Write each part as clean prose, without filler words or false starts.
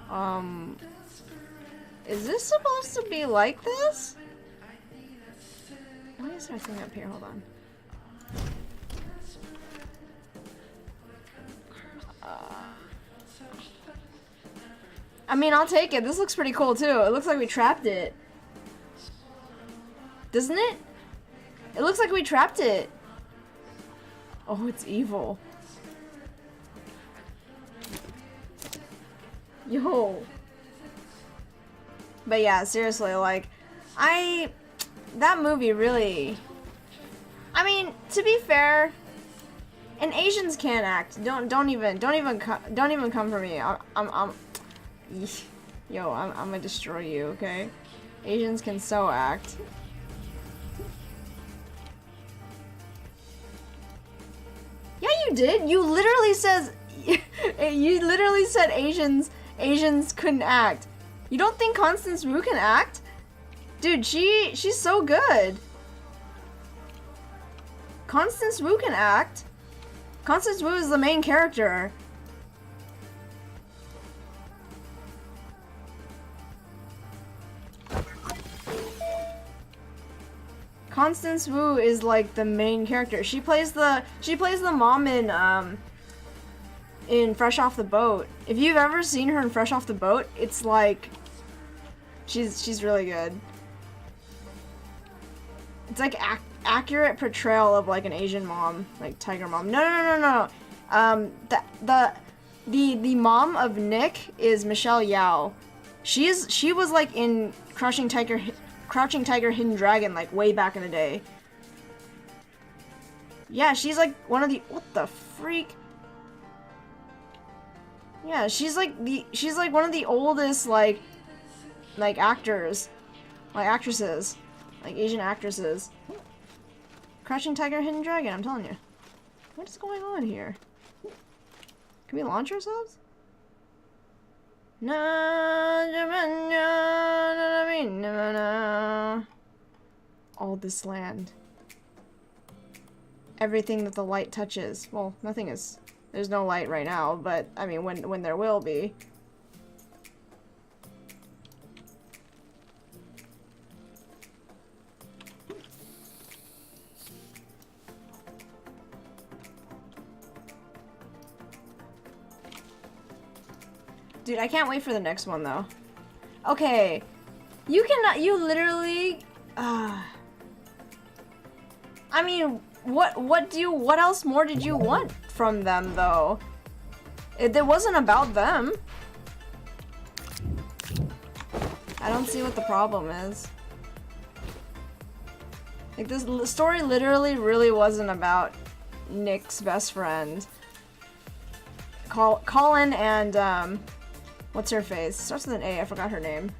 Um, is this supposed to be like this? Let me start seeing up here, hold on. I mean, I'll take it. This looks pretty cool too. It looks like we trapped it. Doesn't it? It looks like we trapped it. Oh, it's evil. Yo. But yeah, seriously, like, that movie really, I mean, to be fair, and Asians can't act. Don't even come for me. Yo, I'm gonna destroy you, okay? Asians can so act. Yeah, you did. You literally said Asians couldn't act. You don't think Constance Wu can act? Dude, she's so good. Constance Wu can act. Constance Wu is the main character. Constance Wu is like the main character. She plays the mom in Fresh Off the Boat. If you've ever seen her in Fresh Off the Boat, it's like she's really good. It's like accurate portrayal of like an Asian mom, like tiger mom. No. The mom of Nick is Michelle Yeoh. She was like in Crouching Tiger, Hidden Dragon, like way back in the day. Yeah, she's like one of the, what the freak? Yeah, she's like one of the oldest like actors, like actresses, like Asian actresses. Crouching Tiger, Hidden Dragon, I'm telling you. What is going on here? Can we launch ourselves? No. All this land. Everything that the light touches. Well, nothing is. There's no light right now, but I mean, when there will be. Dude, I can't wait for the next one though. Okay, you literally, I mean, what else more did you want from them though? It wasn't about them. I don't see what the problem is. Like, this story literally really wasn't about Nick's best friend. Colin and, what's her face? Starts with an A, I forgot her name.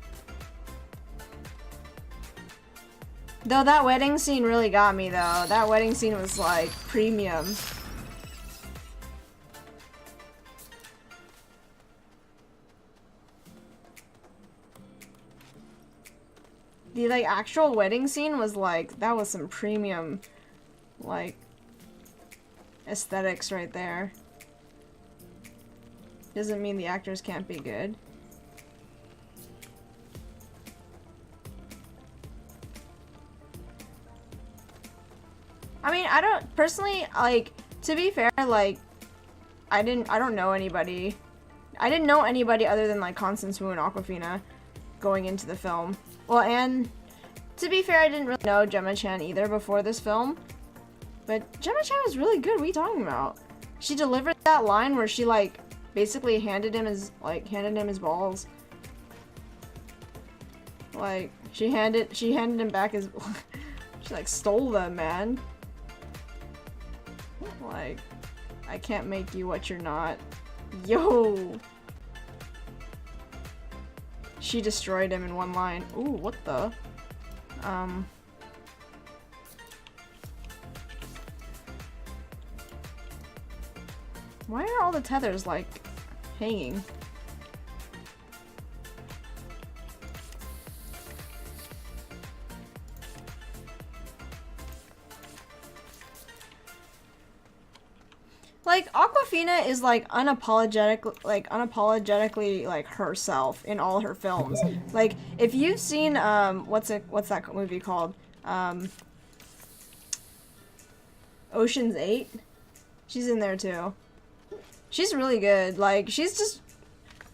Though that wedding scene really got me though. That wedding scene was like premium. The like actual wedding scene was like, that was some premium like aesthetics right there. Doesn't mean the actors can't be good. I mean, I don't personally, like, to be fair, like, I don't know anybody. I didn't know anybody other than like Constance Wu and Awkwafina going into the film. Well, and to be fair, I didn't really know Gemma Chan either before this film. But Gemma Chan was really good. What are you talking about? She delivered that line where she like basically handed him his balls. Like, she handed him back his she like stole them, man. Like, I can't make you what you're not. Yo. She destroyed him in one line. Ooh, what the? Why are all the tethers like hanging? Like, Aquafina is like unapologetically like herself in all her films. Like, if you've seen what's that movie called? Ocean's 8. She's in there too. She's really good. Like, she's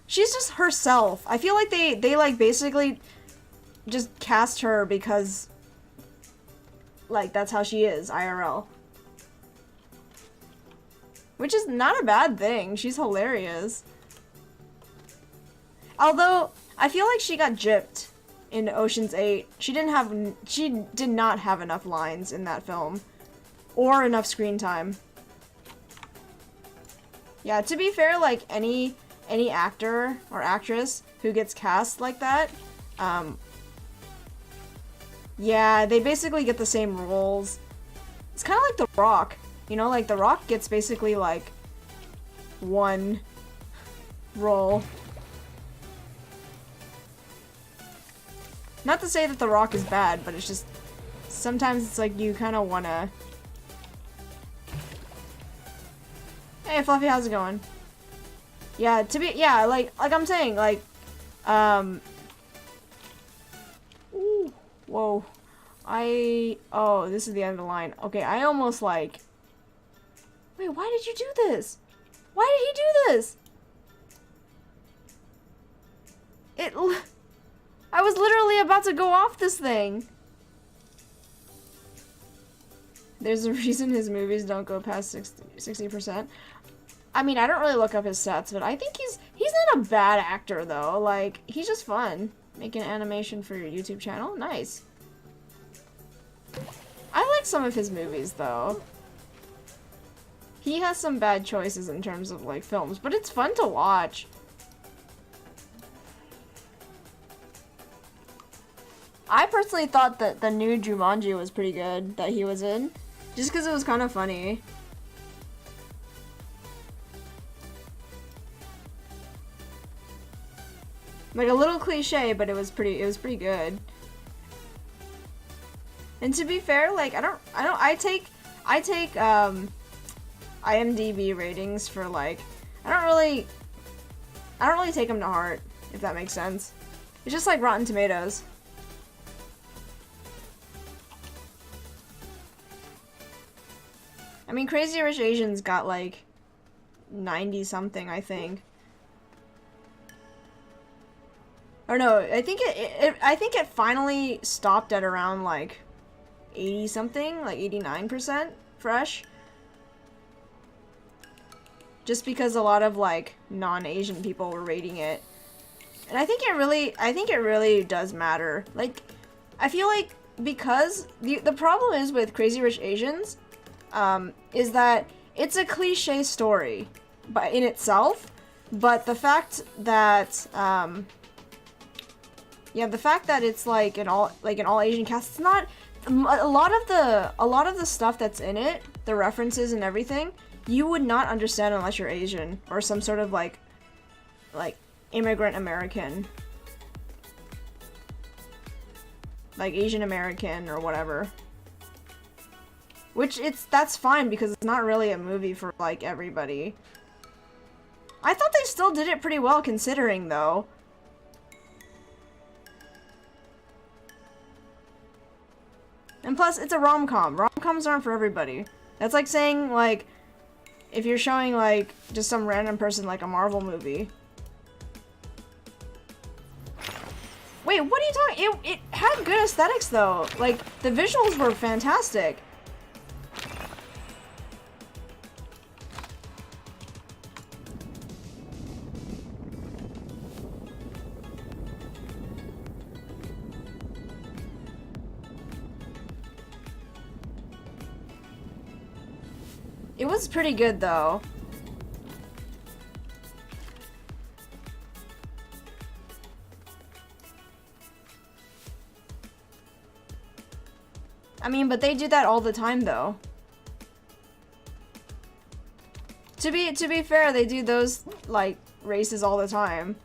just herself. I feel like they like basically just cast her because like that's how she is IRL. Which is not a bad thing. She's hilarious. Although, I feel like she got gypped in Ocean's 8. She did not have enough lines in that film. Or enough screen time. Yeah, to be fair, like, any actor or actress who gets cast like that, yeah, they basically get the same roles. It's kind of like The Rock. You know, like, The Rock gets basically, like, one role. Not to say that The Rock is bad, but it's just, sometimes it's like you kind of want to... Hey, Fluffy, how's it going? Yeah, like I'm saying, like, ooh, whoa. Oh, this is the end of the line. Okay, I almost, like... Wait, why did you do this? Why did he do this? I was literally about to go off this thing. There's a reason his movies don't go past 60%. I mean, I don't really look up his stats, but I think he's not a bad actor, though. Like, he's just fun. Making animation for your YouTube channel? Nice. I like some of his movies, though. He has some bad choices in terms of, like, films, but it's fun to watch. I personally thought that the new Jumanji was pretty good, that he was in. Just because it was kind of funny. Like, a little cliche, but it was pretty good. And to be fair, like, I take IMDb ratings for, like, I don't really take them to heart, if that makes sense. It's just like Rotten Tomatoes. I mean, Crazy Rich Asians got, like, 90 something, I think. Or no, I think it finally stopped at around, like, 80 something, like 89% fresh. Just because a lot of, like, non-Asian people were rating it. And I think it really does matter. Like, I feel like because the problem is with Crazy Rich Asians, is that it's a cliche story in itself, but the fact that, yeah, the fact that it's like an all Asian cast, it's not, a lot of the stuff that's in it, the references and everything, you would not understand unless you're Asian or some sort of like immigrant American, like Asian American or whatever. Which that's fine because it's not really a movie for like everybody. I thought they still did it pretty well considering though. And plus, it's a rom-com. Rom-coms aren't for everybody. That's like saying, like, if you're showing, like, just some random person, like, a Marvel movie. Wait, what are you talking? It had good aesthetics, though. Like, the visuals were fantastic. It was pretty good, though. I mean, but they do that all the time, though. To be fair, they do those, like, races all the time.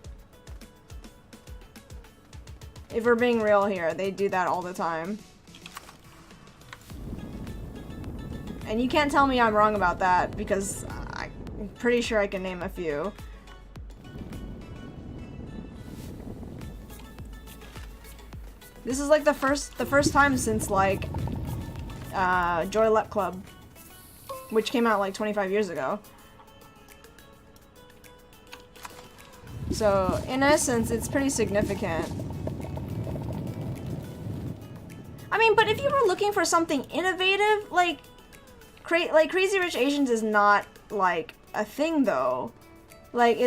If we're being real here, they do that all the time. And you can't tell me I'm wrong about that, because pretty sure I can name a few. This is like the first time since like Joy Luck Club, which came out like 25 years ago. So in essence, it's pretty significant. I mean, but if you were looking for something innovative, like Crazy Rich Asians is not like a thing though. Like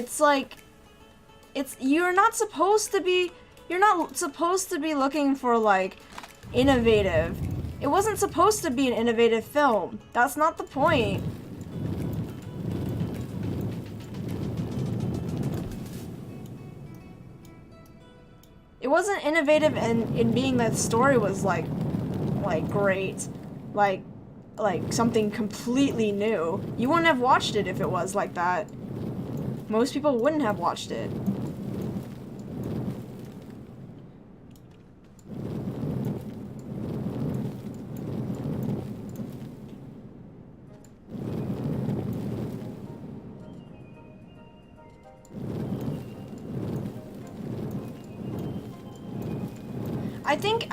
you're not supposed to be looking for like innovative. It wasn't supposed to be an innovative film. That's not the point. It wasn't innovative in being that the story was like great, like something completely new. You wouldn't have watched it if it was like that. Most people wouldn't have watched it.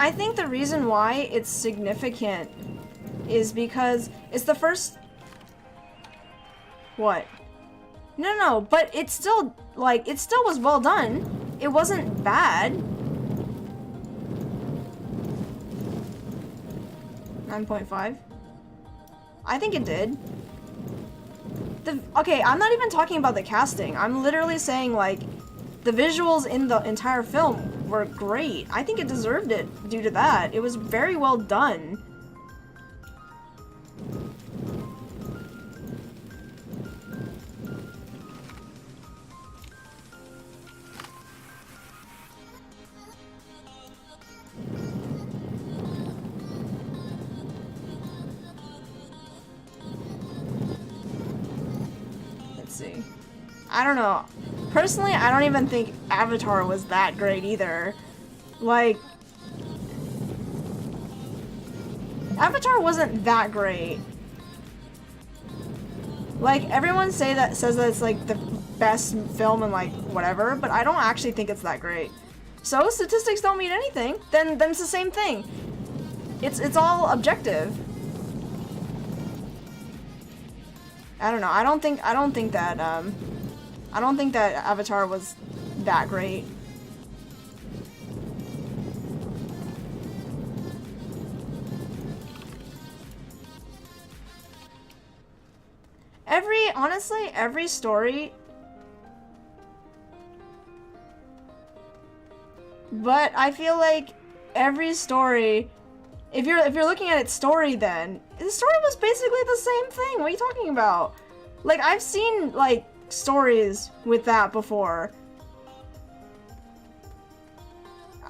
I think the reason why it's significant is because it's the first... What? No, but it's still, like, it still was well done. It wasn't bad. 9.5? I think it did. Okay, I'm not even talking about the casting. I'm literally saying, like, the visuals in the entire film were great. I think it deserved it due to that. It was very well done. Let's see. I don't know. Personally, I don't even think Avatar was that great either. Like, Avatar wasn't that great. Like, everyone says that it's like the best film and like whatever, but I don't actually think it's that great. So statistics don't mean anything. Then it's the same thing. It's all objective. I don't know. I don't think that Avatar was that great. Honestly, every story. But I feel like every story, if you're looking at its story, then the story was basically the same thing. What are you talking about? Like, I've seen like stories with that before.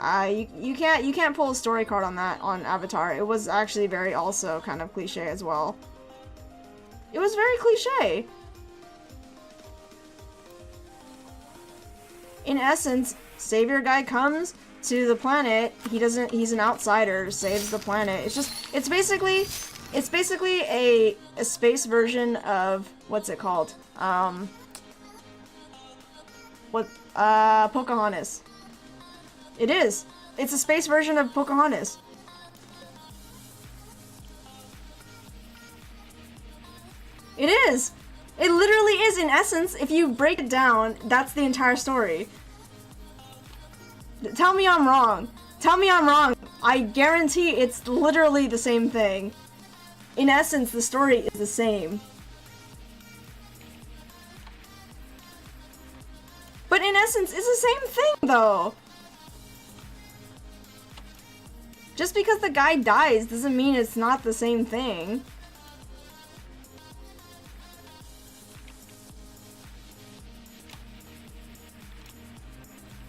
You can't pull a story card on that on Avatar. It was actually very also kind of cliche as well. It was very cliche. In essence, savior guy comes to the planet. He's an outsider, saves the planet. It's basically a space version of, what's it called? Pocahontas. It is. It's a space version of Pocahontas. It is. It literally is, in essence. If you break it down, that's the entire story. Tell me I'm wrong. Tell me I'm wrong. I guarantee it's literally the same thing. In essence, the story is the same. But in essence, it's the same thing, though. Just because the guy dies doesn't mean it's not the same thing.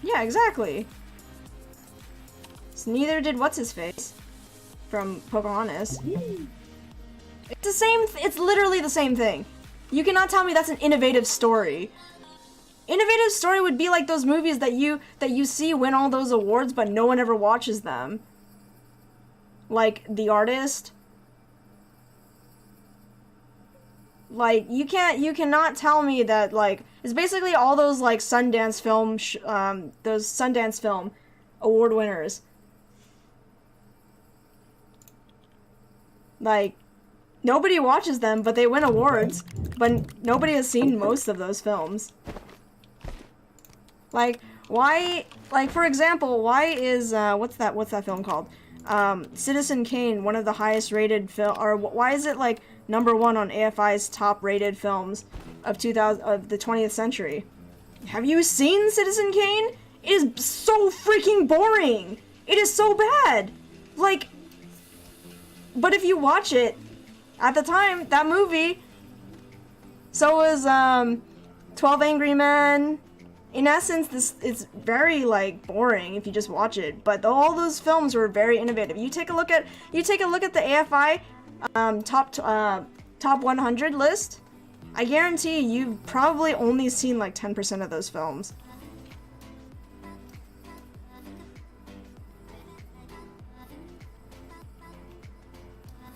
Yeah, exactly. So neither did what's-his-face from Pocahontas. It's the same, it's literally the same thing. You cannot tell me that's an innovative story. Innovative story would be like those movies that you see win all those awards but no one ever watches them. Like The Artist. Like, you cannot tell me that, like, it's basically all those, like, Sundance film, those Sundance film award winners. Like, nobody watches them, but they win awards, but nobody has seen most of those films. Like, why, like, for example, why is, what's that film called? Citizen Kane, one of the highest rated or why is it, like, #1 on AFI's top rated films of the 20th century? Have you seen Citizen Kane? It is so freaking boring! It is so bad! Like, but if you watch it, at the time, that movie, so was, 12 Angry Men. In essence, this is very, like, boring if you just watch it, but all those films were very innovative. You take a look at the AFI top 100 list. I guarantee you've probably only seen like 10% of those films.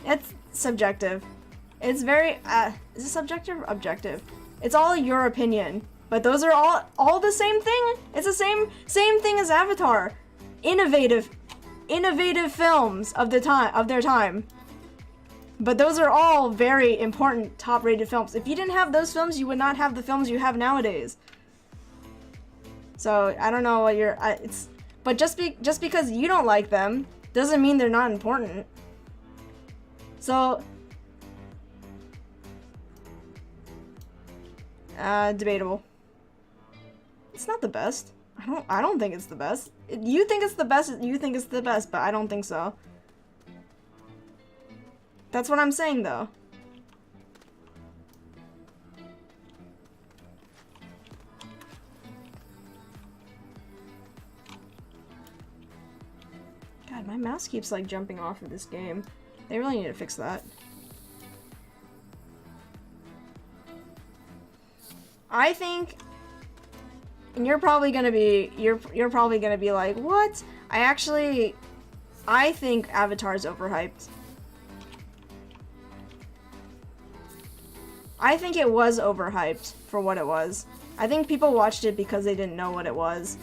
It's subjective. It's very is it subjective or objective? It's all your opinion. But those are all the same thing. It's the same thing as Avatar. Innovative films of their time. But those are all very important top-rated films. If you didn't have those films, you would not have the films you have nowadays. So, I don't know what but just because you don't like them doesn't mean they're not important. So, debatable. It's not the best. I don't think it's the best. You think it's the best, you think it's the best, but I don't think so. That's what I'm saying, though. God, my mouse keeps, like, jumping off of this game. They really need to fix that. I think... And you're probably gonna be like, what? I think Avatar's overhyped. I think it was overhyped for what it was. I think people watched it because they didn't know what it was.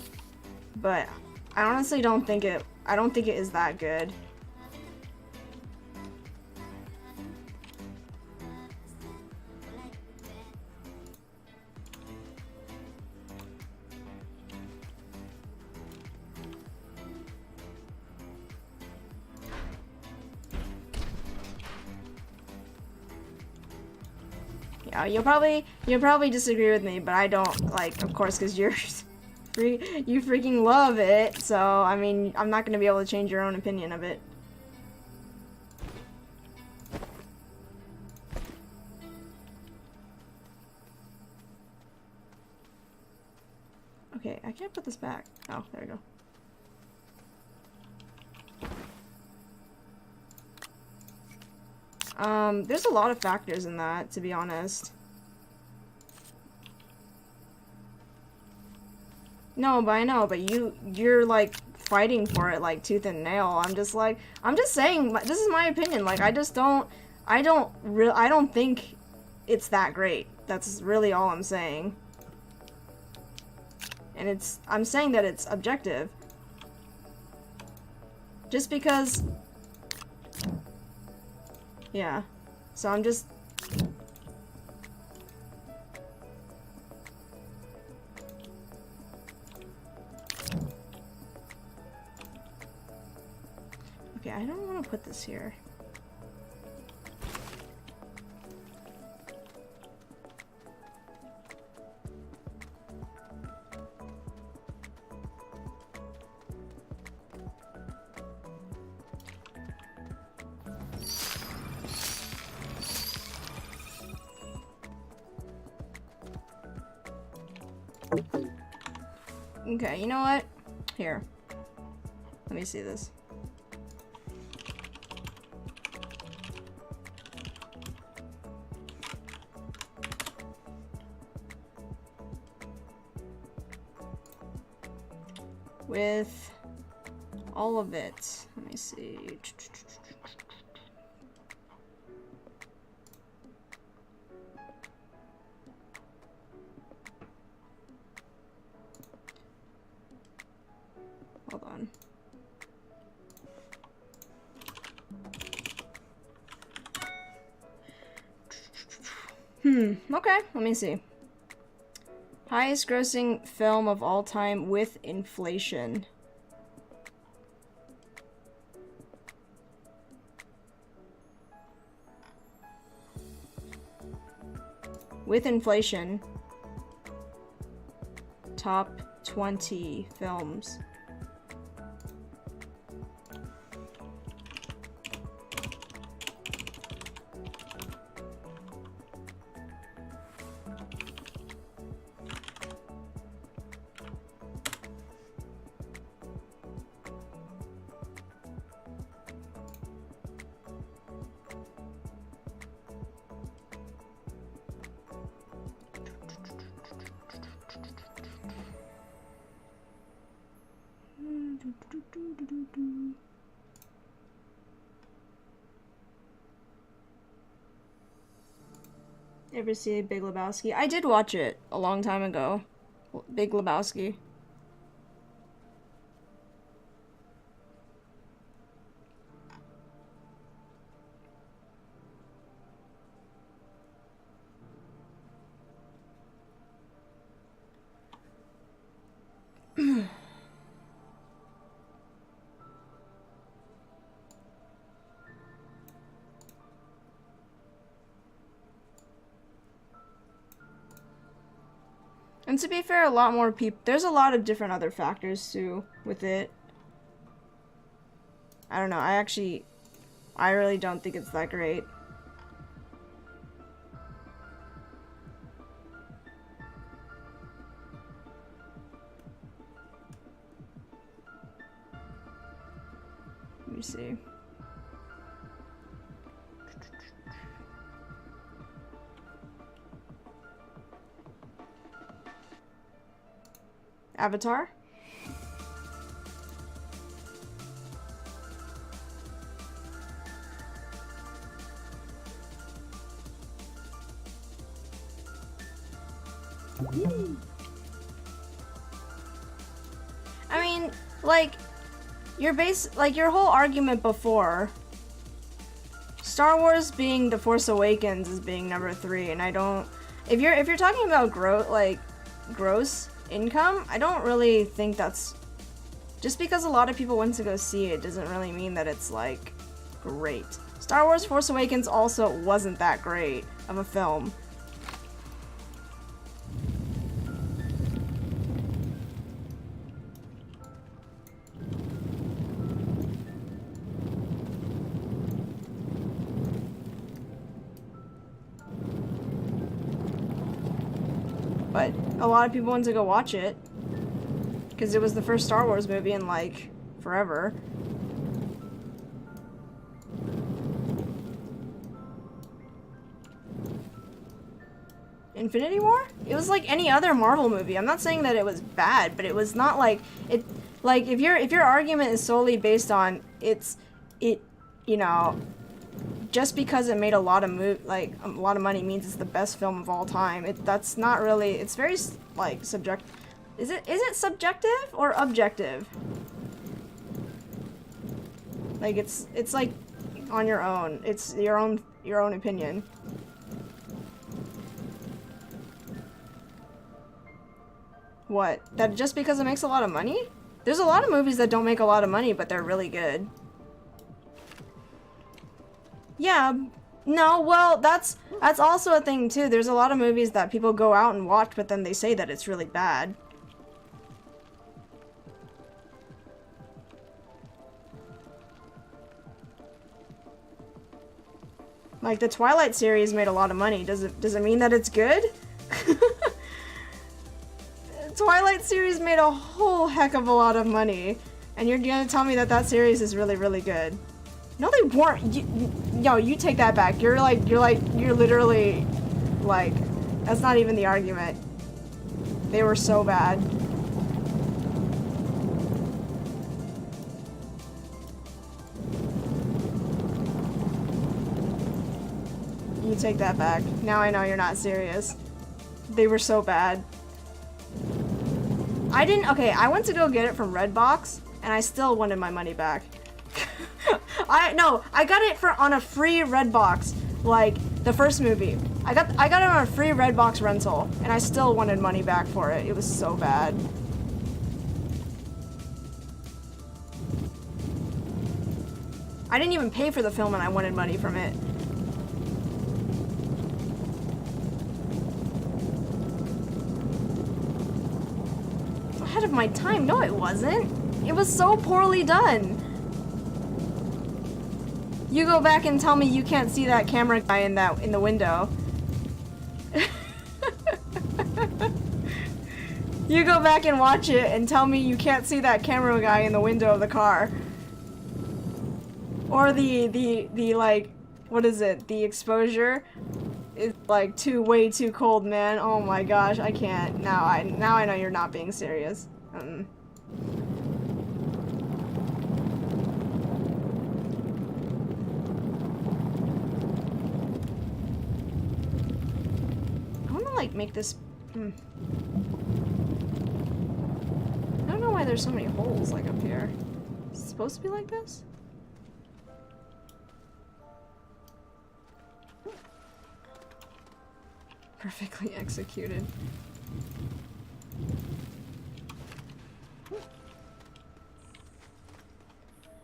But I honestly don't think it is that good. Yeah, you'll probably disagree with me, but I don't, like, of course, because you freaking love it, so, I mean, I'm not gonna be able to change your own opinion of it. Okay, I can't put this back. Oh, there we go. There's a lot of factors in that, to be honest. No, but I know, but you're like fighting for it like tooth and nail. I'm just saying, this is my opinion. Like, I don't think it's that great. That's really all I'm saying. And I'm saying that it's objective. Just because... Yeah. So I'm just... Okay, I don't want to put this here. Okay, you know what? Here. Let me see this. With all of it. Let me see. Hold on. Okay, let me see. Highest grossing film of all time with inflation. With inflation. Top 20 films. Ever see Big Lebowski? I did watch it a long time ago. Big Lebowski. And to be fair, a lot more people. There's a lot of different other factors too with it. I don't know. I really don't think it's that great. Let me see. Avatar? I mean, like, your whole argument before Star Wars being The Force Awakens as being number 3, and I don't, if you're talking about gross income, I don't really think that's, just because a lot of people went to go see it doesn't really mean that it's like great. Star Wars Force Awakens also wasn't that great of a film. But a lot of people went to go watch it because it was the first Star Wars movie in like forever. Infinity War? It was like any other Marvel movie. I'm not saying that it was bad, but it was not like it. Like if your argument is solely based on you know, just because it made a lot of money means it's the best film of all time. That's not really. It's very like subjective. Is it subjective or objective? Like it's like on your own. It's your own opinion. What? That just because it makes a lot of money? There's a lot of movies that don't make a lot of money, but they're really good. Yeah, no, well, that's also a thing too. There's a lot of movies that people go out and watch, but then they say that it's really bad. Like the Twilight series made a lot of money. Does it mean that it's good? Twilight series made a whole heck of a lot of money, and you're gonna tell me that series is really, really good. No, they weren't. Yo, you take that back. You're literally, like, that's not even the argument. They were so bad. You take that back. Now I know you're not serious. They were so bad. I went to go get it from Redbox, and I still wanted my money back. I got it on a free Redbox, like the first movie. I got it on a free Redbox rental, and I still wanted money back for it. It was so bad. I didn't even pay for the film, and I wanted money from it. Ahead of my time? No, it wasn't. It was so poorly done. You go back and tell me you can't see that camera guy in the window. You go back and watch it and tell me you can't see that camera guy in the window of the car. Or the like, what is it? The exposure is like way too cold, man. Oh my gosh, I can't. Now I know you're not being serious. I wanna like make this. I don't know why there's so many holes like up here. Is it supposed to be like this? Perfectly executed.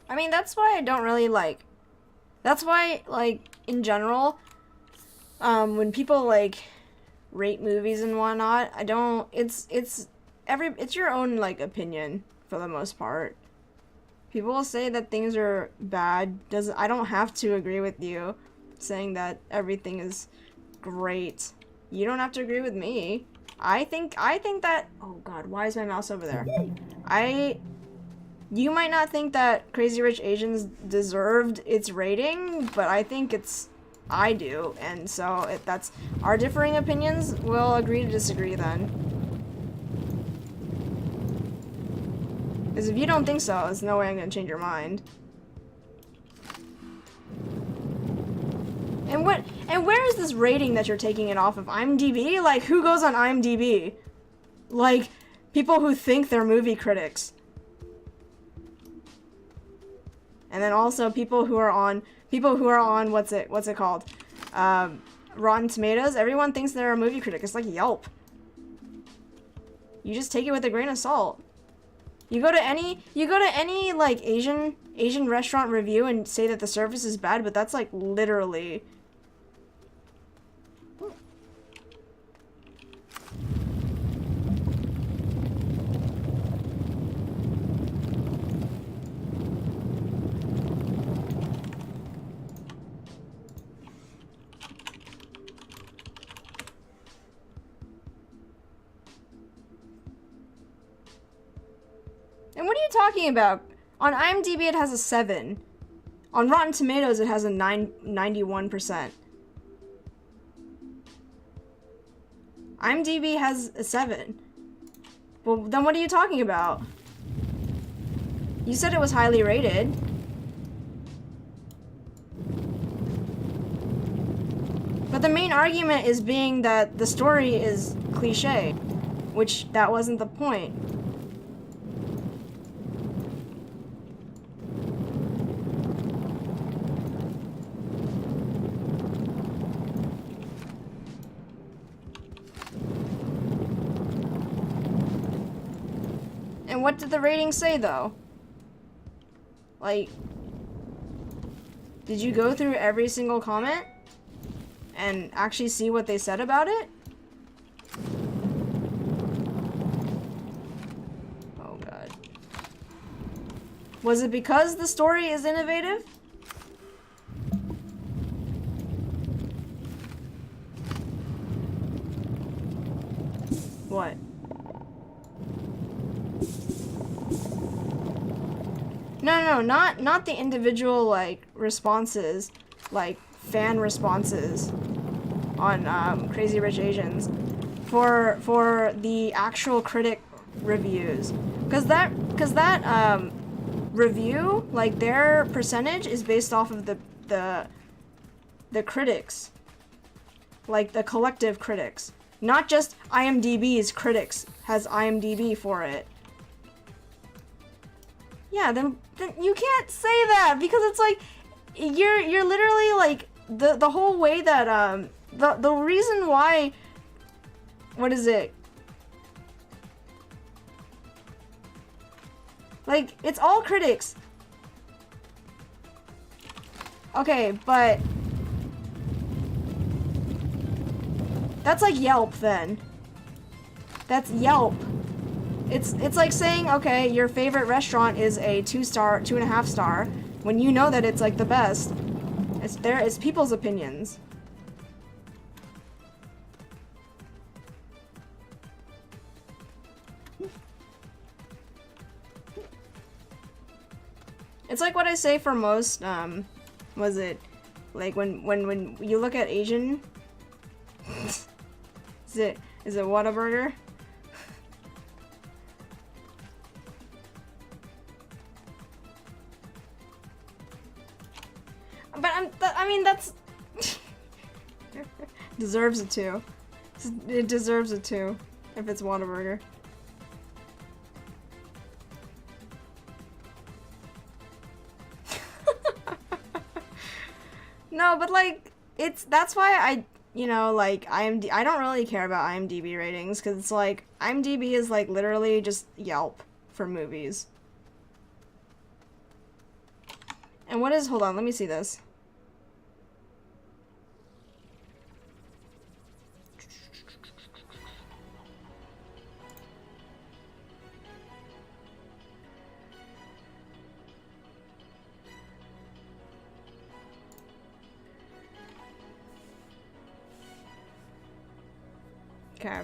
I mean, that's why I don't really like. That's why, like, in general, when people like rate movies and whatnot, I don't. It's your own like opinion for the most part. People will say that things are bad. I don't have to agree with you saying that everything is great. You don't have to agree with me. I think that, oh god, why is my mouse over there? You might not think that Crazy Rich Asians deserved its rating, but I think I do, and so that's our differing opinions. We'll agree to disagree then. Because if you don't think so, there's no way I'm gonna change your mind. And where is this rating that you're taking it off of? IMDb? Like, who goes on IMDb? Like, people who think they're movie critics. And then also people who are on what's it called? Rotten Tomatoes. Everyone thinks they're a movie critic. It's like Yelp. You just take it with a grain of salt. You go to any like Asian restaurant review and say that the service is bad, but that's like literally. And what are you talking about? On IMDb it has a 7. On Rotten Tomatoes it has a 91%. IMDb has a 7. Well, then what are you talking about? You said it was highly rated. But the main argument is being that the story is cliche, which that wasn't the point. And what did the rating say, though? Like, did you go through every single comment and actually see what they said about it? Oh god. Was it because the story is innovative? What? No, not the individual, like, responses, like, fan responses on, Crazy Rich Asians, for the actual critic reviews. Cause that, review, like, their percentage is based off of the critics. Like, the collective critics. Not just IMDb's critics has IMDb for it. Yeah, then you can't say that because it's like you're literally like the whole way that the reason why, what is it? Like, it's all critics. Okay, but that's like Yelp then. That's Yelp. It's like saying, okay, your favorite restaurant is a 2-star, 2.5 star, when you know that it's like the best. It's people's opinions. It's like what I say for most, was it, like when you look at Asian, is it Whataburger? But I mean, that's deserves a 2. It deserves a 2 if it's Whataburger. No, but like that's why like I don't really care about IMDb ratings because it's like IMDb is like literally just Yelp for movies. And what is, hold on, let me see this. Okay.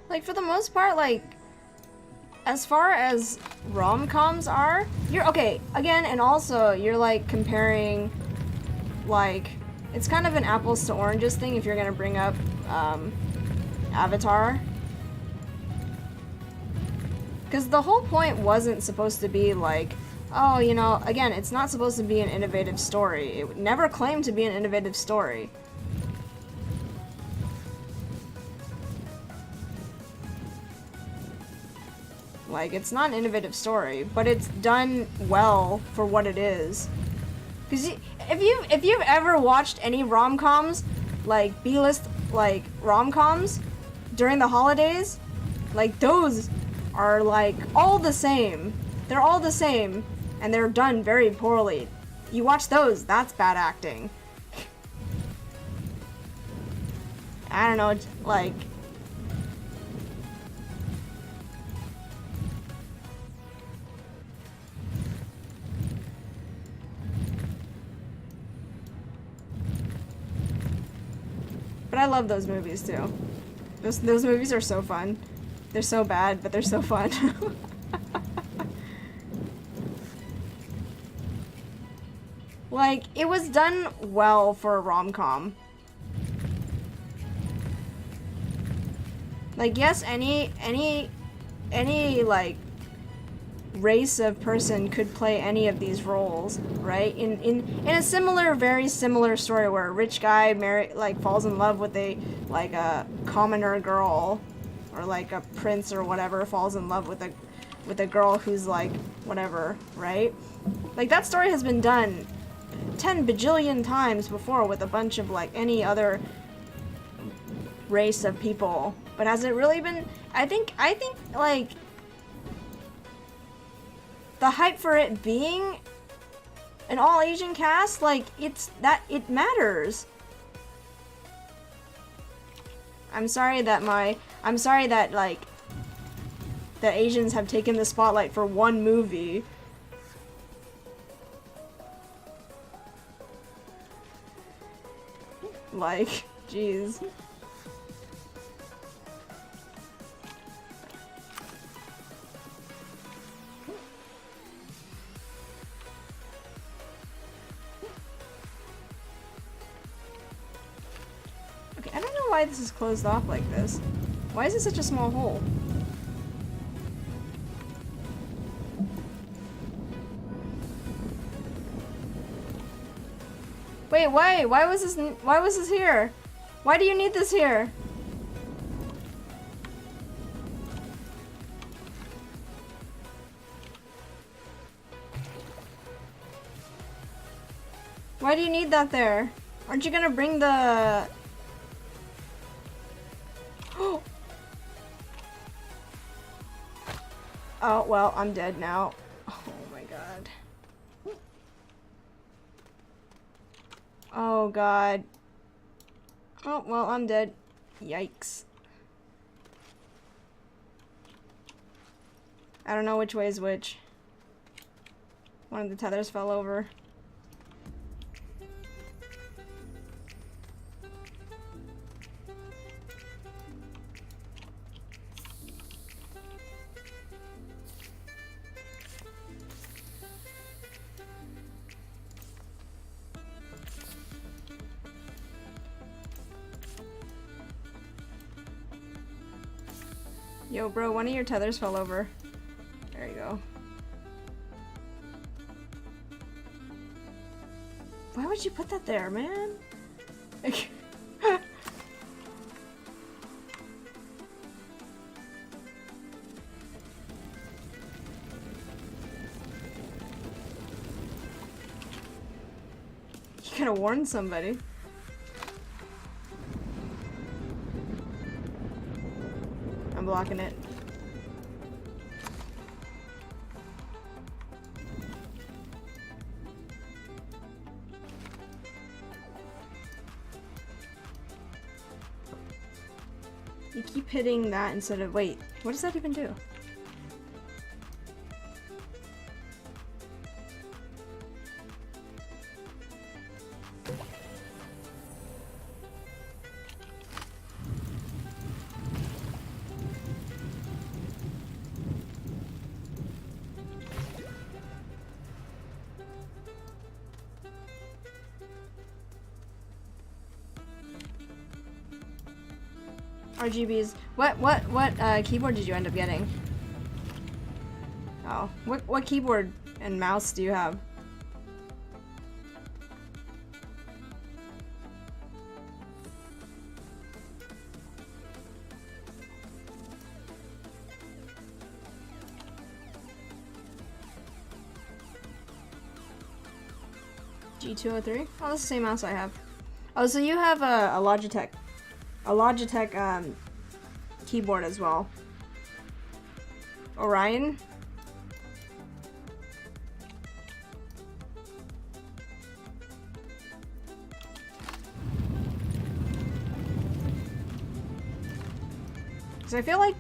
Like, for the most part, like, as far as rom-coms are, you're, okay, again, and also, you're, like, comparing, like, it's kind of an apples to oranges thing if you're gonna bring up, Avatar. Because the whole point wasn't supposed to be, like, oh, you know, again, it's not supposed to be an innovative story. It never claimed to be an innovative story. Like, it's not an innovative story, but it's done well for what it is. Because if you've ever watched any rom-coms, like B-list like rom-coms during the holidays, like those are like all the same. They're all the same, and they're done very poorly. You watch those, that's bad acting. I don't know, like. But I love those movies too. Those movies are so fun. They're so bad, but they're so fun. Like, it was done well for a rom-com. Like, yes, any like race of person could play any of these roles, right? In a similar, very similar story where a rich guy falls in love with a commoner girl, or like a prince or whatever falls in love with a girl who's like whatever, right? Like, that story has been done 10 bajillion times before with a bunch of like any other race of people, but has it really been? I think like the hype for it being an all-Asian cast, like, it matters. I'm sorry that like that Asians have taken the spotlight for one movie. Like, jeez. know why this is closed off like this. Why is it such a small hole? Wait, why? Why was this here? Why do you need this here? Why do you need that there? Aren't you gonna bring the... Oh, well, I'm dead now. Oh my god. Oh god. Oh, well, I'm dead. Yikes. I don't know which way is which. One of the tethers fell over. Yo, bro, one of your tethers fell over. There you go. Why would you put that there, man? You could have warned somebody. I'm blocking it. You keep hitting that instead of... Wait, what does that even do? RGBs. What keyboard did you end up getting? Oh, what keyboard and mouse do you have? G203? Oh, that's the same mouse I have. Oh, so you have a Logitech keyboard as well. Orion? Cause I feel like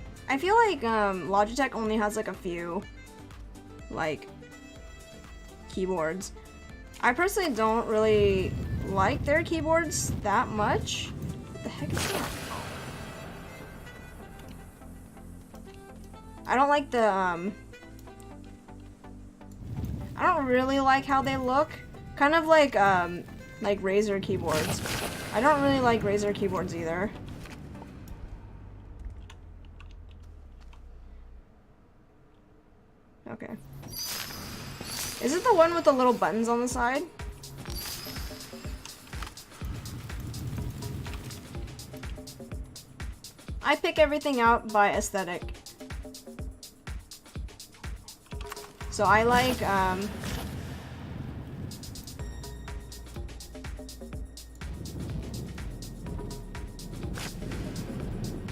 Logitech only has like a few like keyboards. I personally don't really like their keyboards that much. What the heck is that? I don't like the I don't really like how they look. Kind of like Razer keyboards. I don't really like Razer keyboards either. Okay. Is it the one with the little buttons on the side? I pick everything out by aesthetic. So I like,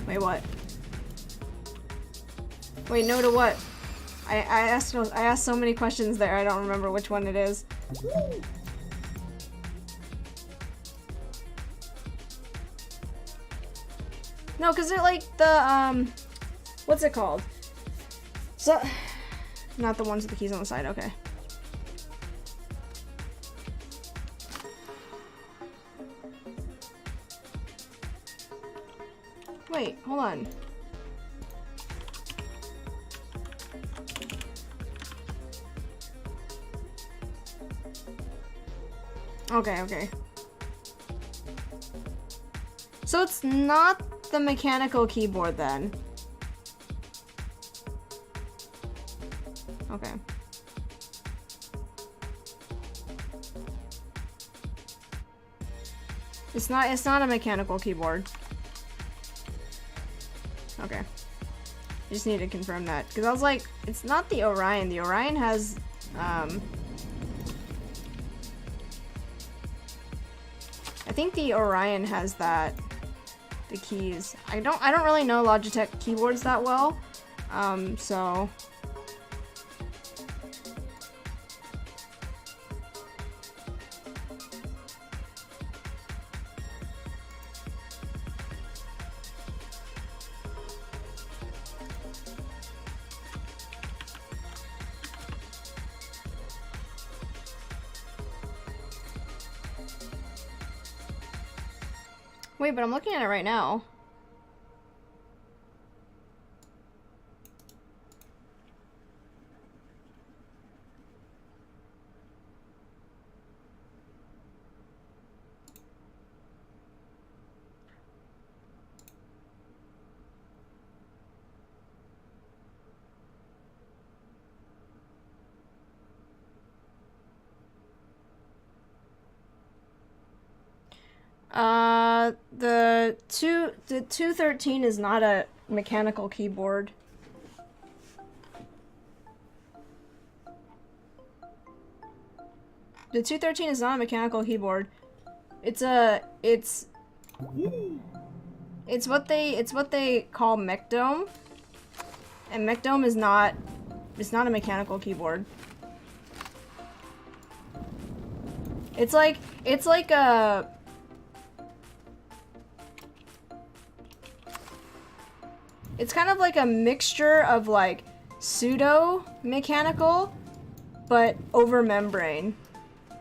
wait, what? Wait, no to what? I asked so many questions there, I don't remember which one it is. No, because they're like the, what's it called? So, not the ones with the keys on the side, okay. Wait, hold on. Okay, okay. So it's not the mechanical keyboard then. Okay. It's not a mechanical keyboard. Okay. I just need to confirm that. Because I was like, it's not the Orion. The Orion has, I think the Orion has the keys. I don't really know Logitech keyboards that well. So... Wait, but I'm looking at it right now. The 213 is not a mechanical keyboard. The 213 is not a mechanical keyboard. It's what they call mech-dome. And mech-dome is not, it's not a mechanical keyboard. It's like a... It's kind of like a mixture of like pseudo-mechanical, but over membrane.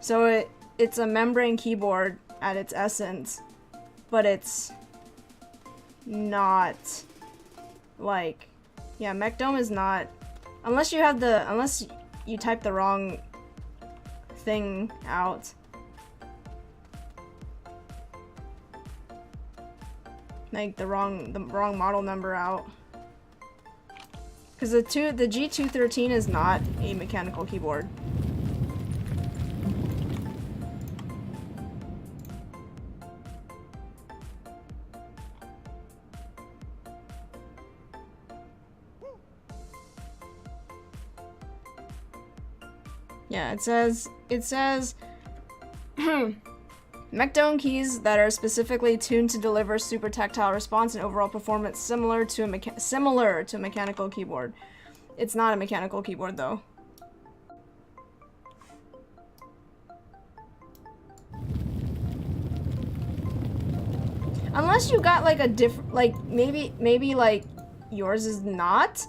So it's a membrane keyboard at its essence, but it's not like, yeah, mech-dome is not, unless you type the wrong thing out. Like the wrong model number out. Because the G213 is not a mechanical keyboard. Yeah, it says mech-dome keys that are specifically tuned to deliver super tactile response and overall performance similar to a mechanical keyboard. It's not a mechanical keyboard though. Unless you got like a different, like maybe like yours is not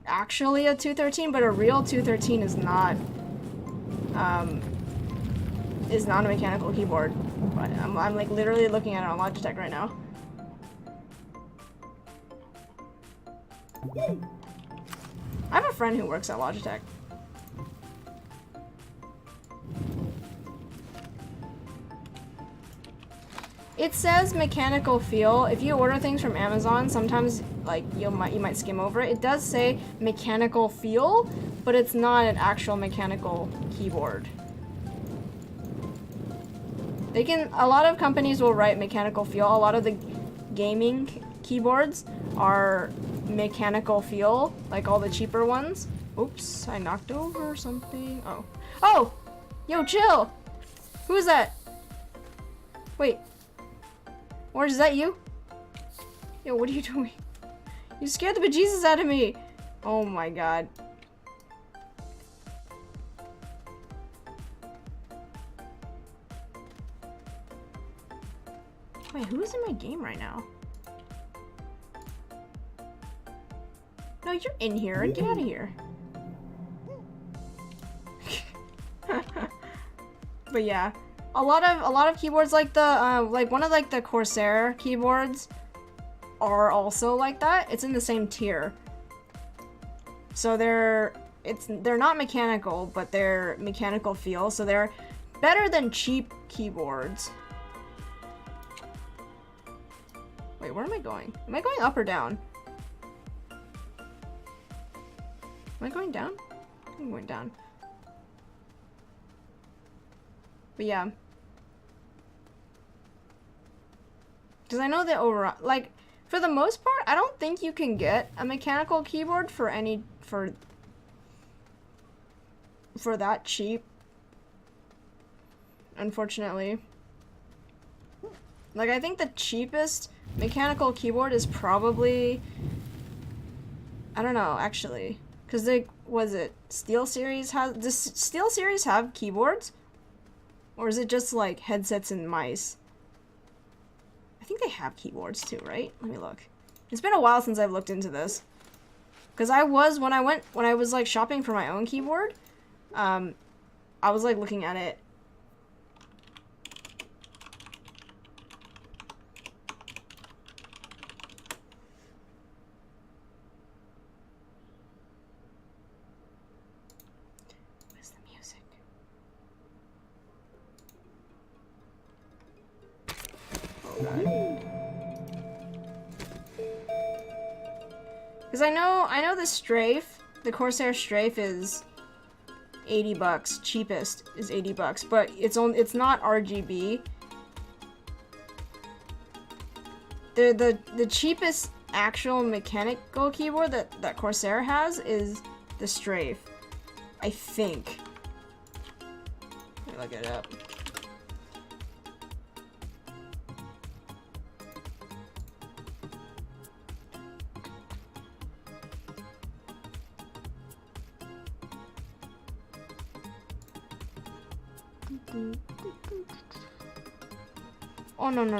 actually a 213, but a real 213 is not a mechanical keyboard. But I'm like literally looking at it on Logitech right now. I have a friend who works at Logitech. It says mechanical feel. If you order things from Amazon, sometimes like you might skim over it. It does say mechanical feel, but it's not an actual mechanical keyboard. A lot of companies will write mechanical feel. A lot of the gaming keyboards are mechanical feel, like all the cheaper ones. Oops, I knocked over something. Oh. Oh! Yo, chill! Who is that? Wait. Orange, is that you? Yo, what are you doing? You scared the bejesus out of me! Oh my god. Wait, who is in my game right now? No, you're in here. Get out of here. But yeah, a lot of keyboards like the like one of like the Corsair keyboards are also like that. It's in the same tier. So they're not mechanical, but they're mechanical feel. So they're better than cheap keyboards. Wait, where am I going? Am I going up or down? Am I going down? I'm going down. But yeah. Because I know that like, for the most part, I don't think you can get a mechanical keyboard for that cheap. Unfortunately. Like, I think the cheapest mechanical keyboard is probably... I don't know, actually. Because they... Was it SteelSeries has... Does SteelSeries have keyboards? Or is it just, like, headsets and mice? I think they have keyboards, too, right? Let me look. It's been a while since I've looked into this. Because I was... When I was, like, shopping for my own keyboard, I was, like, looking at it. Because I know the Strafe, the Corsair Strafe is $80. Cheapest is $80, but it's not RGB. The cheapest actual mechanical keyboard that Corsair has is the Strafe, I think. Let me look it up. Oh, no. No.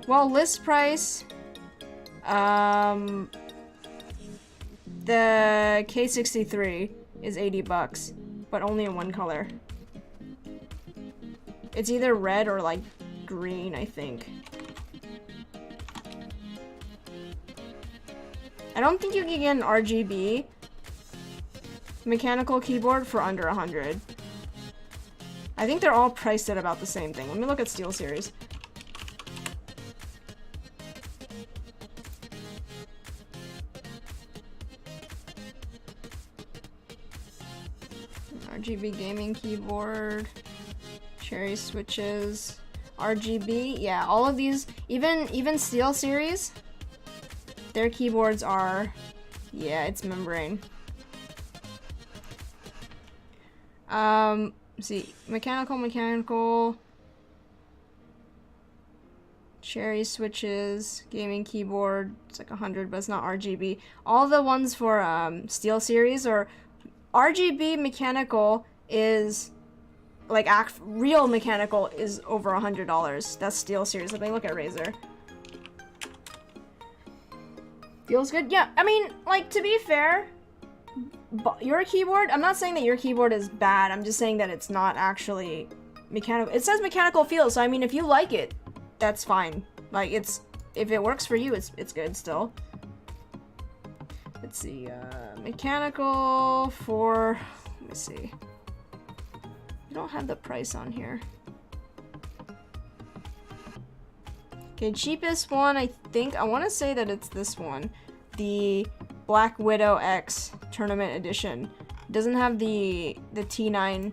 Well, list price, the K63 is $80, but only in one color. It's either red or, like, green, I think. I don't think you can get an RGB mechanical keyboard for under 100. I think they're all priced at about the same thing. Let me look at SteelSeries. RGB gaming keyboard, cherry switches, RGB. Yeah, all of these, even SteelSeries, their keyboards are, yeah, it's membrane. Let's see, mechanical, cherry switches, gaming keyboard, it's like 100, but it's not RGB. All the ones for, SteelSeries or RGB mechanical is, like, real mechanical is over $100. That's SteelSeries. Let me look at Razer. Feels good? Yeah, I mean, like, to be fair, your keyboard, I'm not saying that your keyboard is bad, I'm just saying that it's not actually mechanical. It says mechanical feel, so I mean, if you like it, that's fine. Like, if it works for you, it's good still. Let's see, mechanical for, let me see. You don't have the price on here. Okay, cheapest one, I think, I want to say that it's this one. The Black Widow X Tournament Edition. It doesn't have the T9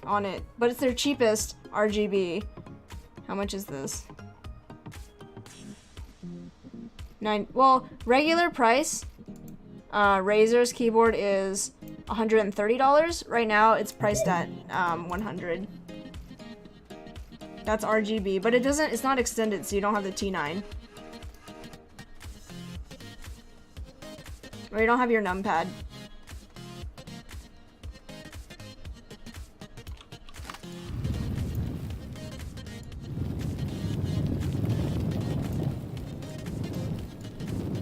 on it, but it's their cheapest RGB. How much is this? Well, regular price, Razer's keyboard is $130. Right now, it's priced at $100. That's RGB, but it's not extended, so you don't have the T9. Or you don't have your numpad.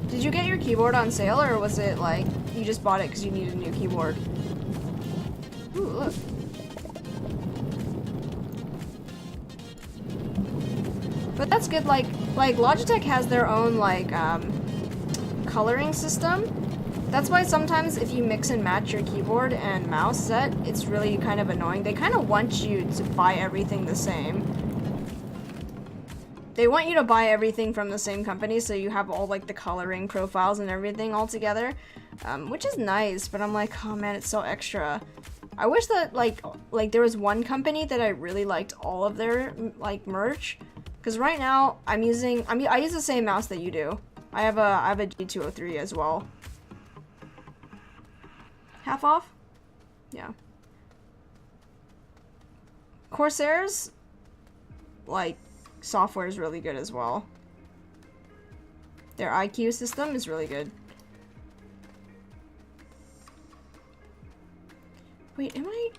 Did you get your keyboard on sale, or was it like you just bought it because you needed a new keyboard? Ooh, look. But that's good, like Logitech has their own, like, coloring system. That's why sometimes if you mix and match your keyboard and mouse set, it's really kind of annoying. They kind of want you to buy everything the same. they want you to buy everything from the same company, so you have all like the coloring profiles and everything all together, which is nice, but I'm like, oh man, it's so extra. I wish that like there was one company that I really liked all of their like merch, because right now I use the same mouse that you do. I have a G203 as well. Half off? Yeah. Corsair's like software is really good as well. Their IQ system is really good. Wait, am I?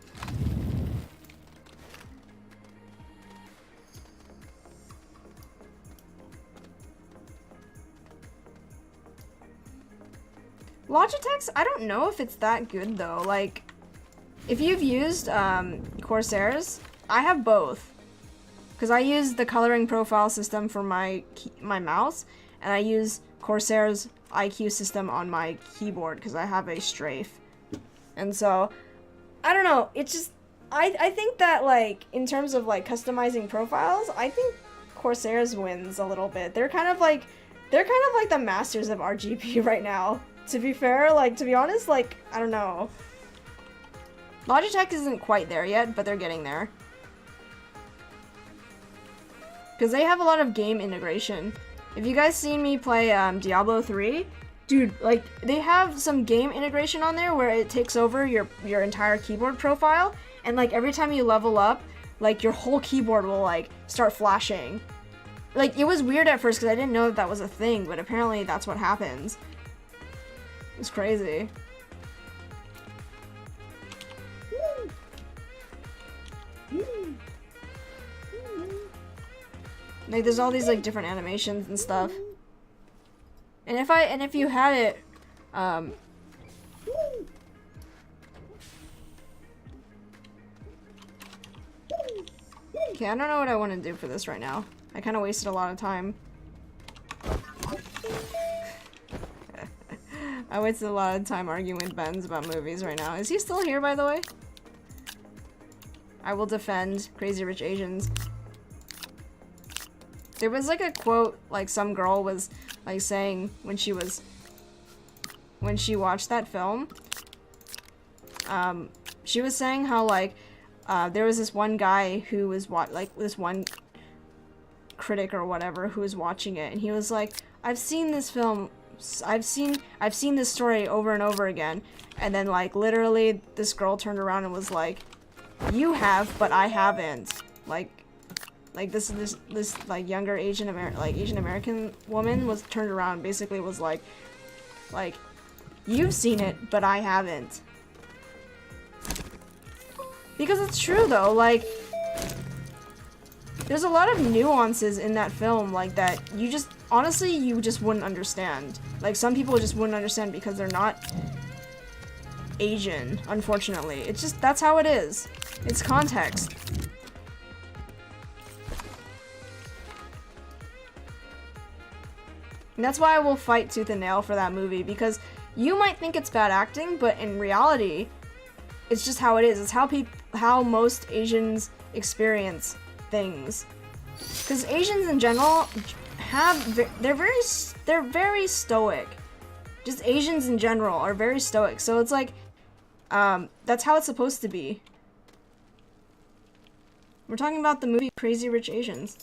Logitech's, I don't know if it's that good though. Like, if you've used Corsair's, I have both. Because I use the coloring profile system for my mouse, and I use Corsair's IQ system on my keyboard because I have a strafe. And so, I don't know, it's just, I think that like, in terms of like customizing profiles, I think Corsair's wins a little bit. They're kind of like the masters of RGB right now. To be fair, like, to be honest, like, I don't know. Logitech isn't quite there yet, but they're getting there. Because they have a lot of game integration. If you guys seen me play Diablo 3, dude, like, they have some game integration on there where it takes over your entire keyboard profile, and like every time you level up, like your whole keyboard will like start flashing. Like, it was weird at first because I didn't know that was a thing, but apparently that's what happens. It's crazy. Like, there's all these like different animations and stuff. And if you had it, okay, I don't know what I want to do for this right now. I kind of wasted a lot of time. I wasted a lot of time arguing with Benz about movies right now. Is he still here, by the way? I will defend Crazy Rich Asians. There was like a quote, like some girl was like saying when she watched that film, she was saying how like there was this one guy who was this one critic or whatever who was watching it, and he was like, I've seen this film, I've seen this story over and over again, and then like literally this girl turned around and was like, you have, but I haven't. Like this like younger Asian American woman was turned around, basically was like you've seen it, but I haven't. Because it's true though, like there's a lot of nuances in that film like that you just honestly you just wouldn't understand. Like some people just wouldn't understand because they're not Asian, unfortunately. It's just that's how it is. It's context. And that's why I will fight tooth and nail for that movie, because you might think it's bad acting, but in reality, it's just how it is. It's how most Asians experience things. Because Asians in general they're very stoic. Just Asians in general are very stoic. So it's like that's how it's supposed to be. We're talking about the movie Crazy Rich Asians.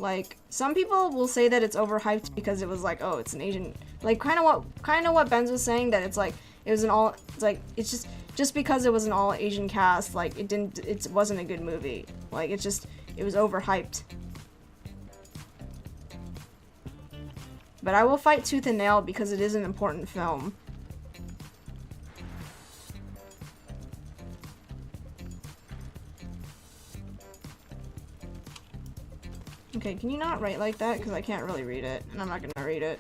Like, some people will say that it's overhyped because it was like, oh, it's an Asian, like kind of what Benz was saying, that it's like it's just because it was an all Asian cast, like it wasn't a good movie. Like it was overhyped. But I will fight tooth and nail because it is an important film. Okay, can you not write like that? Because I can't really read it, and I'm not gonna read it.